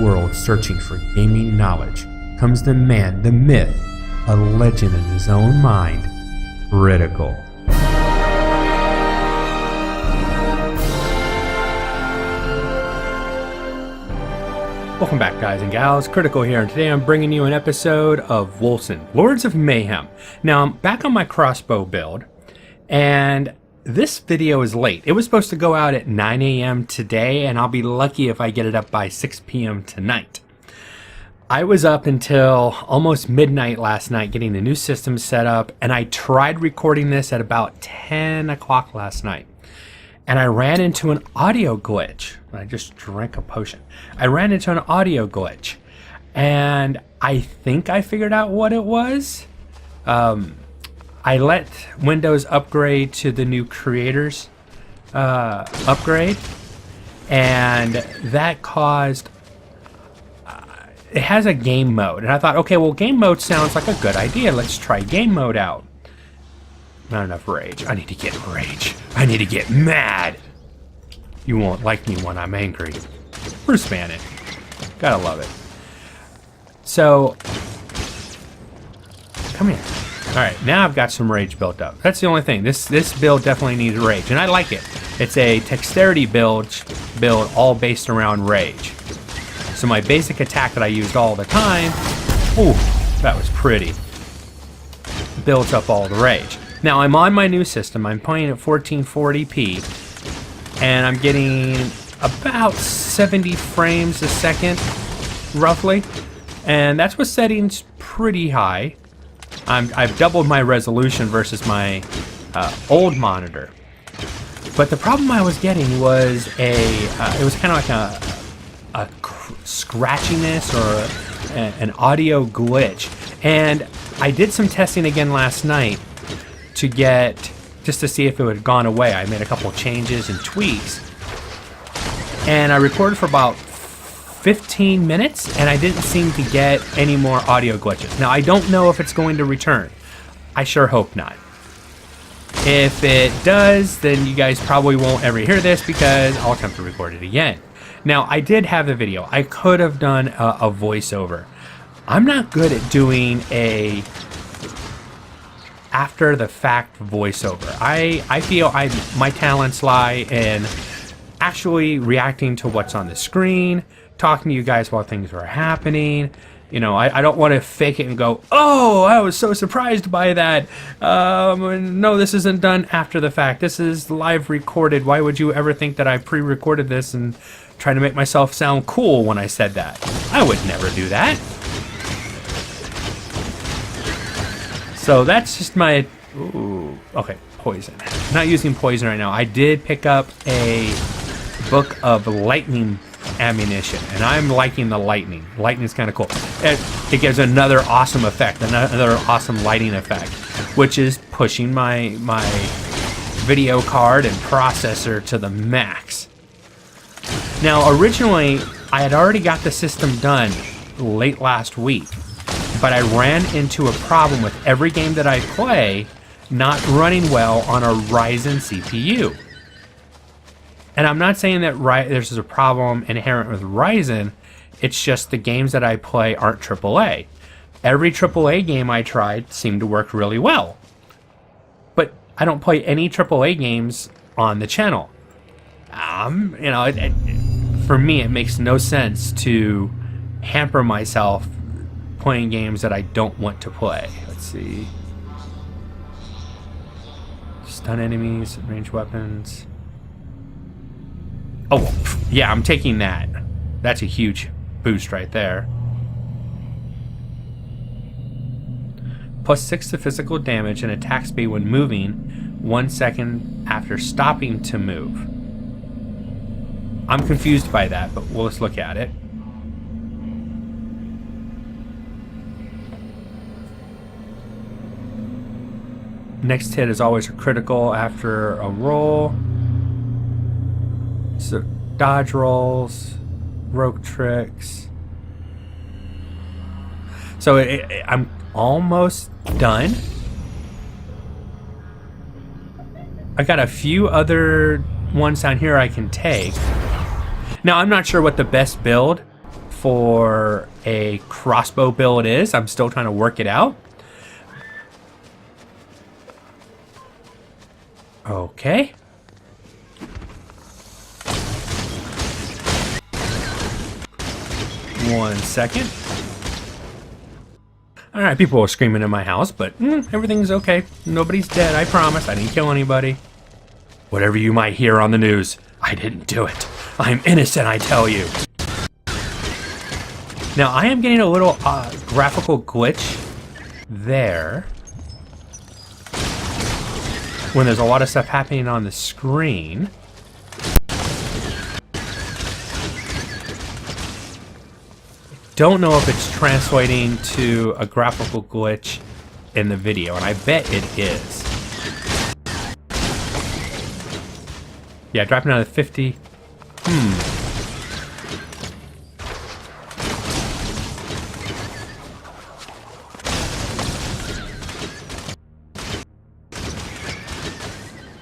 world searching for gaming knowledge comes the man, the myth, a legend in his own mind, Critical. Welcome back, guys and gals. Critical here, and today I'm bringing you an episode of Wolcen, Lords of Mayhem. Now, I'm back on my Crossbow build, and this video is late. It was supposed to go out at 9 a.m. today, and I'll be lucky if I get it up by 6 p.m. tonight. I was up until almost midnight last night getting the new system set up, and I tried recording this at about 10 o'clock last night. And I ran into an audio glitch. I just drank a potion. I ran into an audio glitch, and I think I figured out what it was. I let Windows upgrade to the new creators upgrade, and that caused it has a game mode, and I thought, okay, well, game mode sounds like a good idea. Let's try game mode out. Not enough rage. I need to get rage. I need to get mad. You won't like me when I'm angry. Bruce Bannon. Gotta love it. So, come here. Alright, now I've got some rage built up. That's the only thing. This build definitely needs rage, and I like it. It's a dexterity build all based around rage. So my basic attack that I used all the time, ooh, that was pretty, builds up all the rage. Now I'm on my new system. I'm playing at 1440p, and I'm getting about 70 frames a second, roughly, and that's with settings pretty high. I've doubled my resolution versus my old monitor, but the problem I was getting was it was kind of like a scratchiness or an audio glitch, and I did some testing again last night just to see if it had gone away. I made a couple changes and tweaks, and I recorded for about 15 minutes, and I didn't seem to get any more audio glitches. Now, I don't know if it's going to return. I sure hope not. If it does, then you guys probably won't ever hear this because I'll attempt to record it again. Now, I did have the video. I could have done a voiceover. I'm not good at doing a after the fact voiceover. I feel my talents lie in actually reacting to what's on the screen, talking to you guys while things are happening. You know, I don't want to fake it and go, oh, I was so surprised by that. No, this isn't done after the fact. This is live recorded. Why would you ever think that I pre-recorded this and try to make myself sound cool when I said that? I would never do that. So that's just my... Ooh, okay, poison. I'm not using poison right now. I did pick up a book of lightning ammunition, and I'm liking the lightning. Lightning's kind of cool. It gives another awesome effect, another awesome lighting effect, which is pushing my video card and processor to the max. Now, originally, I had already got the system done late last week, but I ran into a problem with every game that I play not running well on a Ryzen CPU. And I'm not saying that there's a problem inherent with Ryzen, it's just the games that I play aren't AAA. Every AAA game I tried seemed to work really well. But I don't play any AAA games on the channel. You know, for me, it makes no sense to hamper myself playing games that I don't want to play. Let's see. Stun enemies, range weapons. Oh, yeah, I'm taking that. That's a huge boost right there. +6 to physical damage and attack speed when moving 1 second after stopping to move. I'm confused by that, but let's look at it. Next hit is always a critical after a roll. So dodge rolls, rogue tricks. So I'm almost done. I got a few other ones down here I can take. Now, I'm not sure what the best build for a crossbow build is. I'm still trying to work it out. Okay. One second. Alright, people are screaming in my house, but everything's okay. Nobody's dead, I promise. I didn't kill anybody. Whatever you might hear on the news, I didn't do it. I'm innocent, I tell you. Now, I am getting a little graphical glitch there when there's a lot of stuff happening on the screen. Don't know if it's translating to a graphical glitch in the video, and I bet it is. Yeah, dropping out of 50.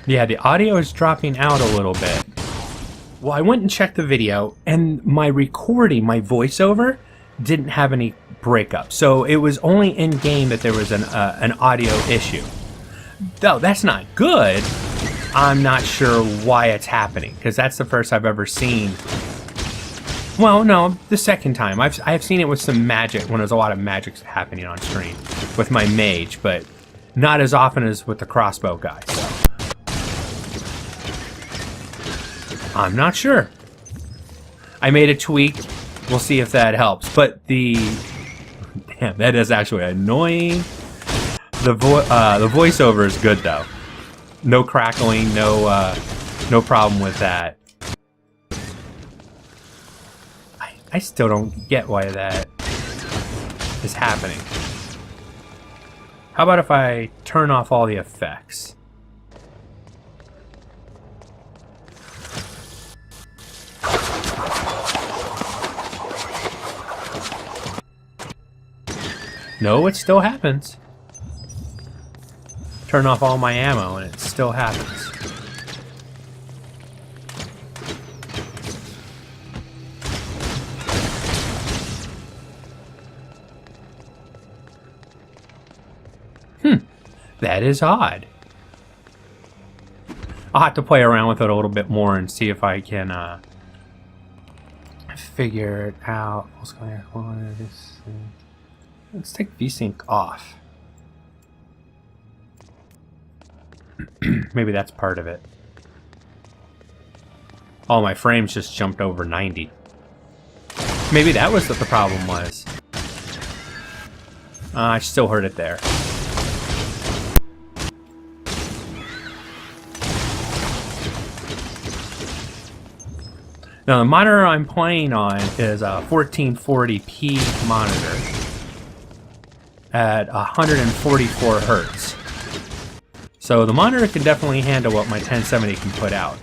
Yeah, the audio is dropping out a little bit. Well, I went and checked the video, and my recording, my voiceover, didn't have any breakup. So it was only in-game that there was an audio issue. Though that's not good, I'm not sure why it's happening, because that's the first I've ever seen. Well, no, the second time. I've seen it with some magic, when there's a lot of magic happening on screen with my mage, but not as often as with the crossbow guy. So I'm not sure. I made a tweak. We'll see if that helps. But damn, that is actually annoying. The voiceover is good though. No crackling, no problem with that. I still don't get why that is happening. How about if I turn off all the effects? No, it still happens. Turn off all my ammo and it still happens. That is odd. I'll have to play around with it a little bit more and see if I can figure it out. Let's take VSync off. Maybe that's part of it. Oh, my frames just jumped over 90. Maybe that was what the problem was. I still heard it there. Now the monitor I'm playing on is a 1440p monitor at 144 hertz. So the monitor can definitely handle what my 1070 can put out.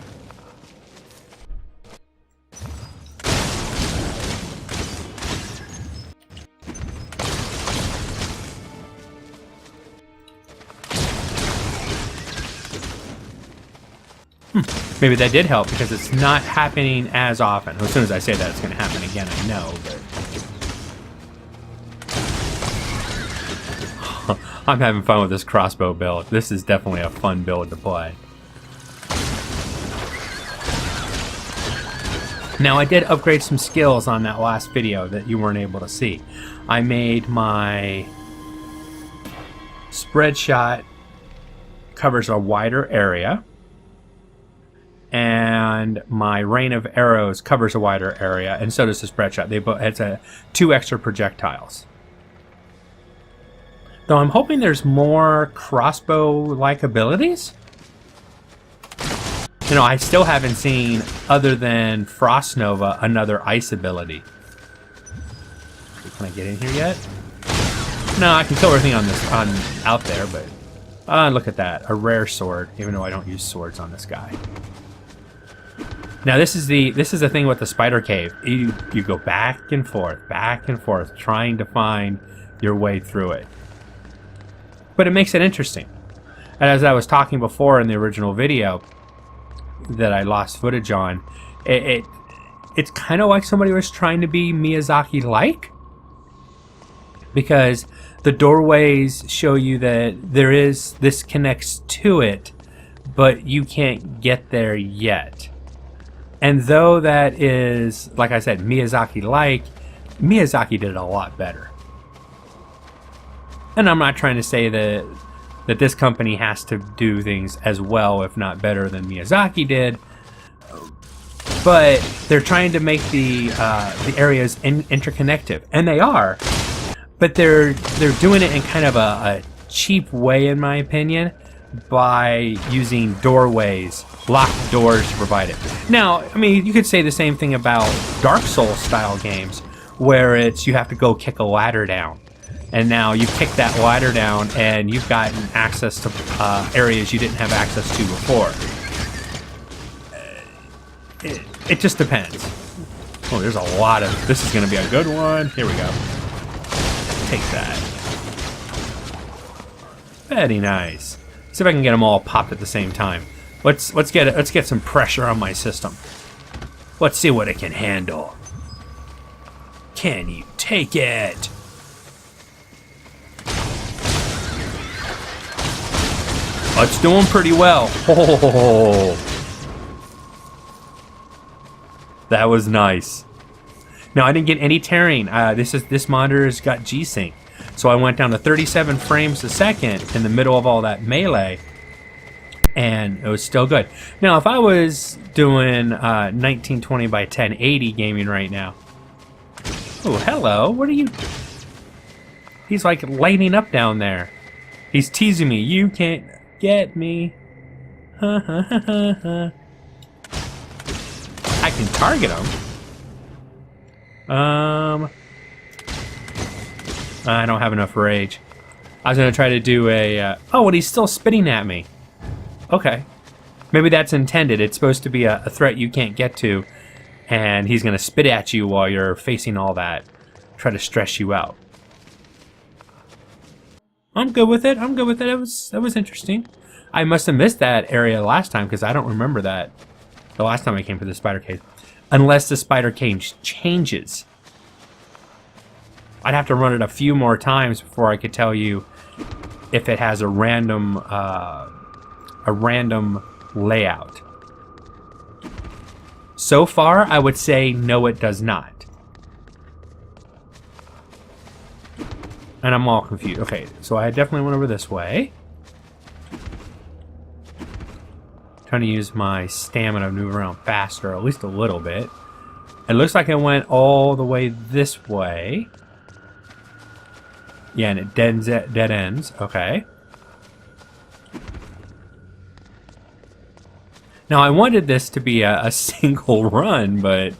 Maybe that did help because it's not happening as often. As soon as I say that, it's going to happen again, I know, but I'm having fun with this crossbow build. This is definitely a fun build to play. Now, I did upgrade some skills on that last video that you weren't able to see. I made my spread shot covers a wider area, and my rain of arrows covers a wider area, and so does the spread shot. It's 2 extra projectiles. Though I'm hoping there's more crossbow-like abilities. You know, I still haven't seen, other than Frost Nova, another ice ability. Can I get in here yet? No, I can kill everything out there, but look at that, a rare sword. Even though I don't use swords on this guy. Now this is the thing with the spider cave. You go back and forth, trying to find your way through it. But it makes it interesting. And as I was talking before in the original video that I lost footage on, it it's kind of like somebody was trying to be Miyazaki-like, because the doorways show you that this connects to it, but you can't get there yet. And though that is, like I said, Miyazaki-like, Miyazaki did it a lot better. And I'm not trying to say that this company has to do things as well, if not better, than Miyazaki did, but they're trying to make the areas interconnected, and they are. But they're doing it in kind of a cheap way, in my opinion, by using doorways, locked doors to provide it. Now, I mean, you could say the same thing about Dark Souls style games, where it's you have to go kick a ladder down. And now you kick that ladder down and you've gotten access to areas you didn't have access to before. It just depends. Oh, there's a lot of... This is going to be a good one. Here we go. Take that. Very nice. See if I can get them all popped at the same time. Let's get some pressure on my system. Let's see what it can handle. Can you take it? It's doing pretty well. Oh, that was nice. Now I didn't get any tearing. This monitor's got G-Sync, so I went down to 37 frames a second in the middle of all that melee, and it was still good. Now if I was doing 1920 by 1080 gaming right now, oh hello, what are you? He's like lighting up down there. He's teasing me. You can't get me. I can target him. I don't have enough rage. I was gonna try to do a oh, and he's still spitting at me. Okay, maybe that's intended. It's supposed to be a threat you can't get to, and he's gonna spit at you while you're facing all that, try to stress you out. I'm good with it. I'm good with it. That was interesting. I must have missed that area last time because I don't remember that the last time I came to the spider cave. Unless the spider cage changes. I'd have to run it a few more times before I could tell you if it has a random layout. So far, I would say no, it does not. And I'm all confused. Okay, so I definitely went over this way. Trying to use my stamina to move around faster, at least a little bit. It looks like I went all the way this way. Yeah, and it dead ends. Okay. Now, I wanted this to be a single run, but it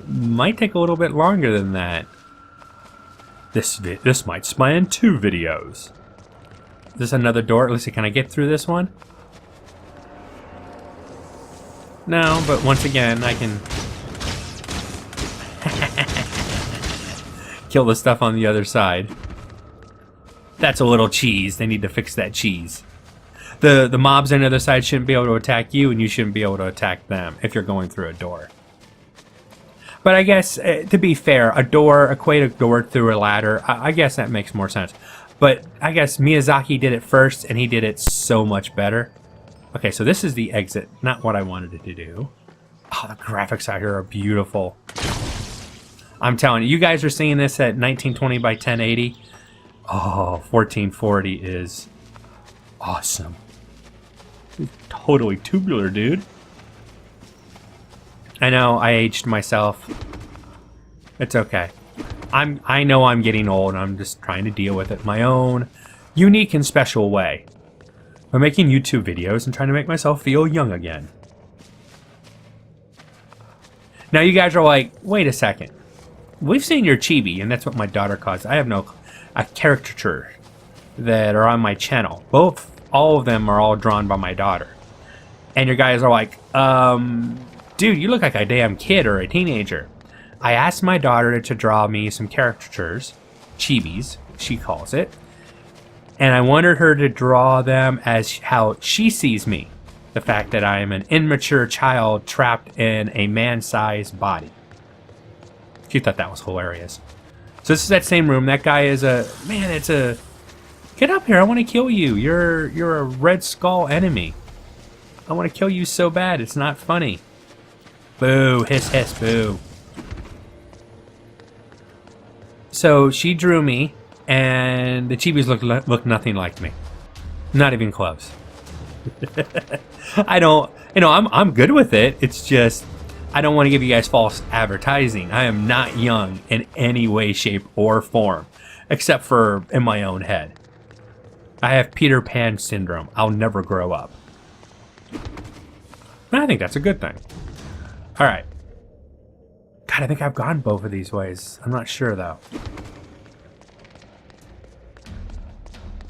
might take a little bit longer than that. This might span 2 videos. Is this another door? Let's see, can I get through this one? No, but once again, I can kill the stuff on the other side. That's a little cheese. They need to fix that cheese. The mobs on the other side shouldn't be able to attack you, and you shouldn't be able to attack them if you're going through a door. But I guess, to be fair, equate a door through a ladder, I guess that makes more sense. But I guess Miyazaki did it first, and he did it so much better. Okay, so this is the exit, not what I wanted it to do. Oh, the graphics out here are beautiful. I'm telling you, you guys are seeing this at 1920 by 1080. Oh, 1440 is awesome. It's totally tubular, dude. I know, I aged myself. It's okay. I know I'm getting old, and I'm just trying to deal with it my own unique and special way. I'm making YouTube videos and trying to make myself feel young again. Now you guys are like, wait a second. We've seen your chibi, and that's what my daughter calls it. I have a caricature that are on my channel. All of them are all drawn by my daughter. And your guys are like, dude, you look like a damn kid or a teenager. I asked my daughter to draw me some caricatures, chibis, she calls it. And I wanted her to draw them as how she sees me. the fact that I am an immature child trapped in a man-sized body. She thought that was hilarious. So this is that same room. That guy is a... Man, it's a... Get up here. I want to kill you. You're a Red Skull enemy. I want to kill you so bad. It's not funny. Boo. Hiss, hiss, boo. So she drew me, and the chibis look nothing like me. Not even close. I don't... You know, I'm good with it. It's just... I don't want to give you guys false advertising. I am not young in any way, shape, or form. Except for in my own head. I have Peter Pan syndrome. I'll never grow up. I think that's a good thing. Alright. God, I think I've gone both of these ways. I'm not sure, though.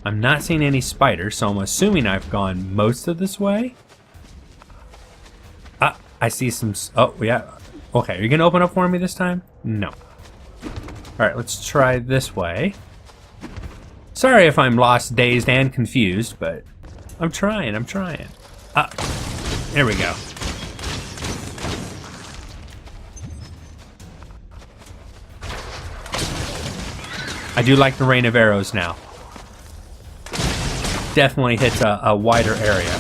I'm not seeing any spiders, so I'm assuming I've gone most of this way. I see some... Oh, yeah. Okay, are you going to open up for me this time? No. Alright, let's try this way. Sorry if I'm lost, dazed, and confused, but I'm trying. There we go. I do like the rain of arrows now. Definitely hits a wider area.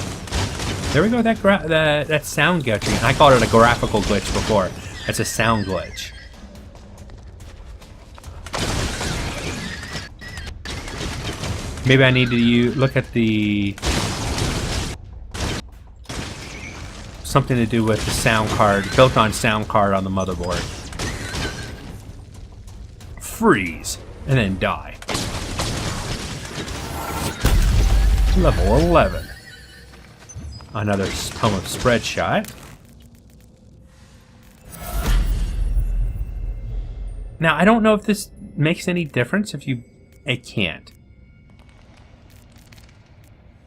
There we go, that sound glitching. I called it a graphical glitch before. It's a sound glitch. Maybe I need to look at the... Something to do with the sound card, built-on sound card on the motherboard. Freeze, and then die. Level 11. Another Home of Spread shot. Now, I don't know if this makes any difference if you... It can't.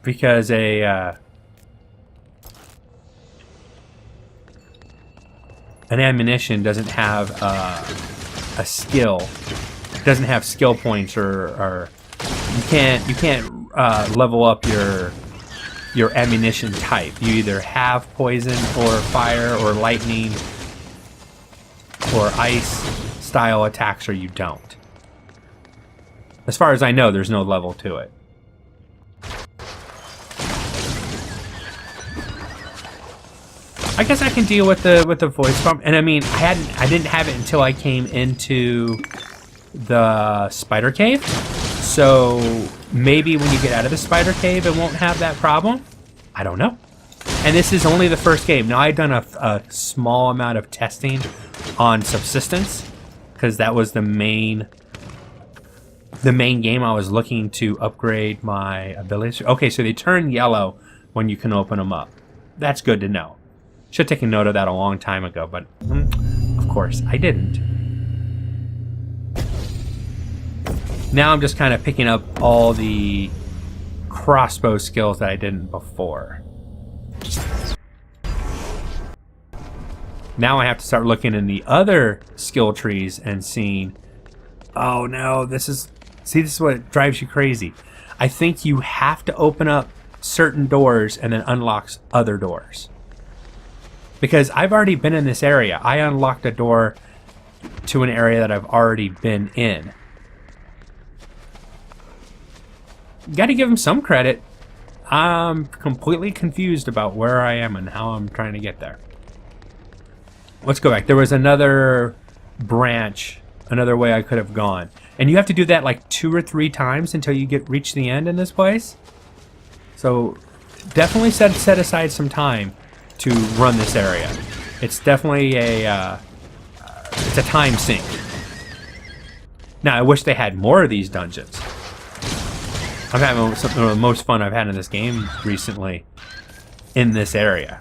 Because an ammunition doesn't have a skill. It doesn't have skill points, or you can't level up your ammunition type. You either have poison or fire or lightning or ice style attacks, or you don't. As far as I know, there's no level to it. I guess I can deal with the voice bump, and I mean, I didn't have it until I came into the spider cave. So maybe when you get out of the spider cave, it won't have that problem. I don't know. And this is only the first game. Now, I've done a small amount of testing on subsistence because that was the main game I was looking to upgrade my abilities. Okay, so they turn yellow when you can open them up. That's good to know. Should have taken note of that a long time ago, but of course I didn't. Now I'm just kind of picking up all the crossbow skills that I didn't before. Now I have to start looking in the other skill trees and seeing, oh no, this is what drives you crazy. I think you have to open up certain doors and then unlocks other doors. Because I've already been in this area. I unlocked a door to an area that I've already been in. Got to give them some credit. I'm completely confused about where I am and how I'm trying to get there. Let's go back. There was another branch, another way I could have gone. And you have to do that like 2 or 3 times until you reach the end in this place. So definitely set aside some time to run this area. It's definitely it's a time sink. Now I wish they had more of these dungeons. I'm having some of the most fun I've had in this game recently in this area.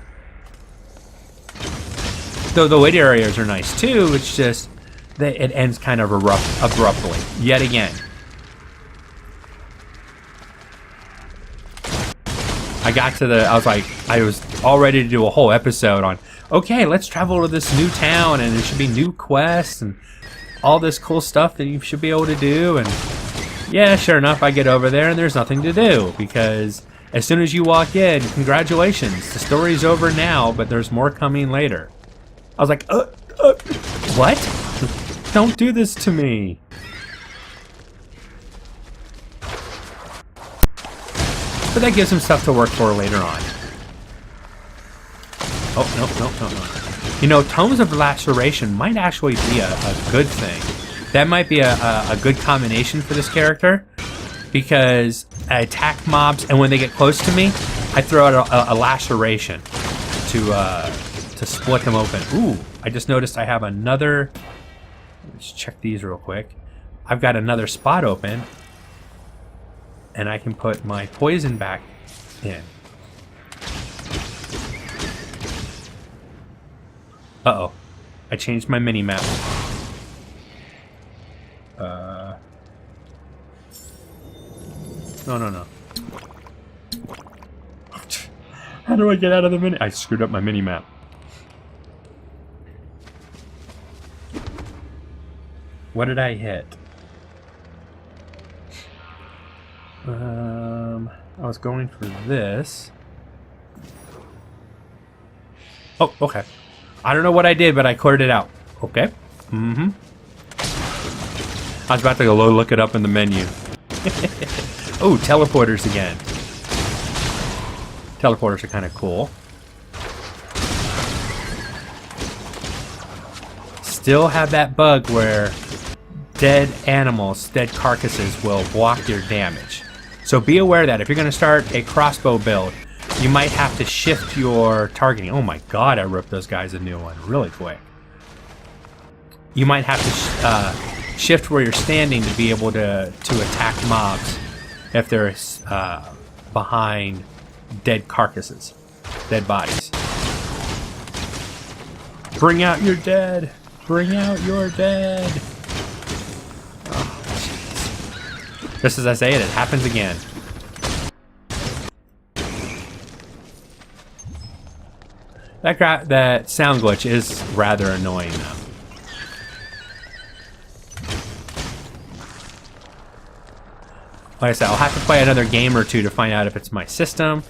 Though the later areas are nice too, it's just that it ends kind of abruptly, yet again. I was all ready to do a whole episode on, okay, let's travel to this new town and there should be new quests and all this cool stuff that you should be able to do. And yeah, sure enough, I get over there and there's nothing to do because As soon as you walk in, congratulations, the story's over now, but there's more coming later. I was like, what? Don't do this to me. But that gives him stuff to work for later on. Oh, no. You know, Tomes of Laceration might actually be a good thing. That might be a good combination for this character, because I attack mobs, and when they get close to me, I throw out a laceration to split them open. Ooh, I just noticed I have another... Let's check these real quick. I've got another spot open, and I can put my poison back in. Uh-oh. I changed my mini-map. No. How do I get out of the mini? I screwed up my mini-map. What did I hit? I was going for this. Oh, okay. I don't know what I did, but I cleared it out. Okay. I was about to go look it up in the menu. Oh, teleporters again. Teleporters are kind of cool. Still have that bug where dead animals, dead carcasses will block your damage. So be aware that if you're going to start a crossbow build, you might have to shift your targeting. Oh my god, I ripped those guys a new one really quick. You might have to shift where you're standing to be able to attack mobs if they're behind dead carcasses, dead bodies. Bring out your dead! Bring out your dead! Oh, jeez. Just as I say it, it happens again. That sound glitch is rather annoying though. Like I said, I'll have to play another game or two to find out if it's my system,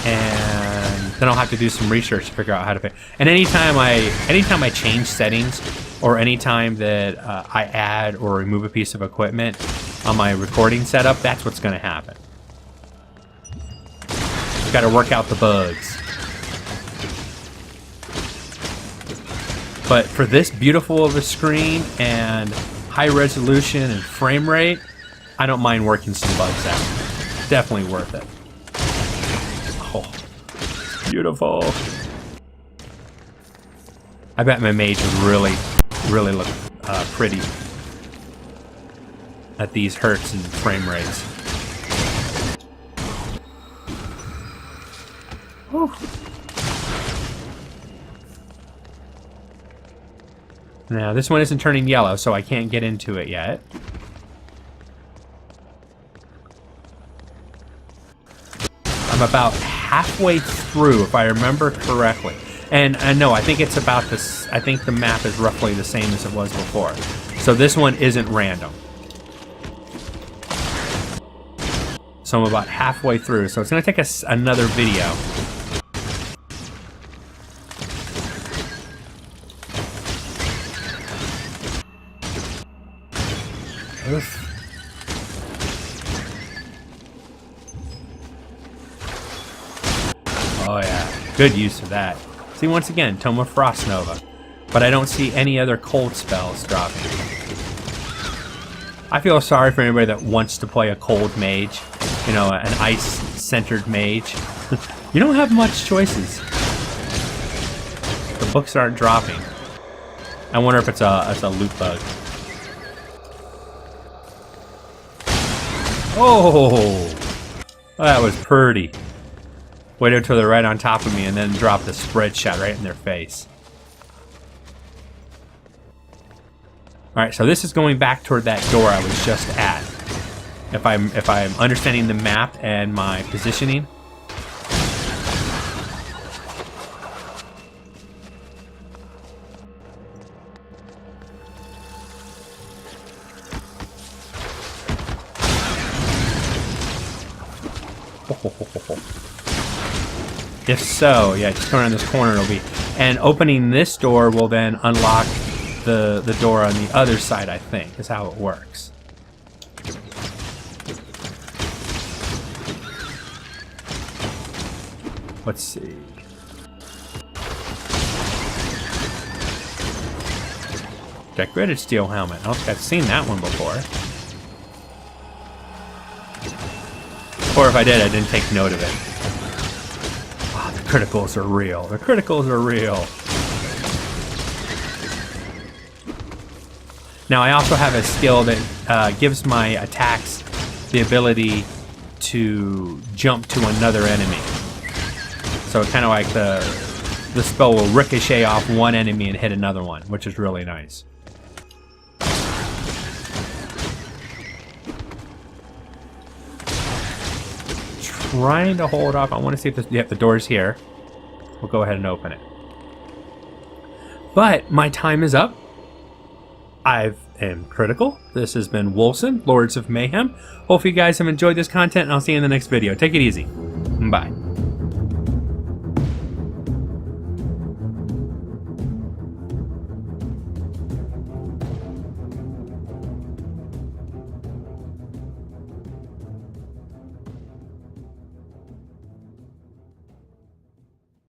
and then I'll have to do some research to figure out how to pick. And anytime I change settings, or anytime that I add or remove a piece of equipment on my recording setup, that's what's going to happen. I've got to work out the bugs. But for this beautiful of a screen and high resolution and frame rate, I don't mind working some bugs out. Definitely worth it. Oh, beautiful. I bet my mage would really look pretty at these hertz and frame rates. Whew. Now, this one isn't turning yellow, so I can't get into it yet. I'm about halfway through, if I remember correctly. And no, I think it's about this. I think the map is roughly the same as it was before. So this one isn't random. So I'm about halfway through. So it's going to take us another video. Oof. Oh yeah, good use of that. See, once again, Tome of Frost Nova. But I don't see any other cold spells dropping. I feel sorry for anybody that wants to play a cold mage. You know, an ice-centered mage. You don't have much choices. The books aren't dropping. I wonder if it's a loot bug. Oh, that was pretty. Waited until they're right on top of me and then dropped the spread shot right in their face. Alright, so this is going back toward that door I was just at. If I'm understanding the map and my positioning. If so, yeah, just come around this corner, it'll be... And opening this door will then unlock the door on the other side, I think, is how it works. Let's see. Decorated steel helmet. I don't think I've seen that one before. Or if I did, I didn't take note of it. Oh, the criticals are real. The criticals are real. Now, I also have a skill that gives my attacks the ability to jump to another enemy. So kind of like the spell will ricochet off one enemy and hit another one, which is really nice. Trying to hold off. I want to see if this, yep, the door's here. We'll go ahead and open it. But my time is up. I am Critical. This has been Wolcen, Lords of Mayhem. Hope you guys have enjoyed this content, and I'll see you in the next video. Take it easy. Bye.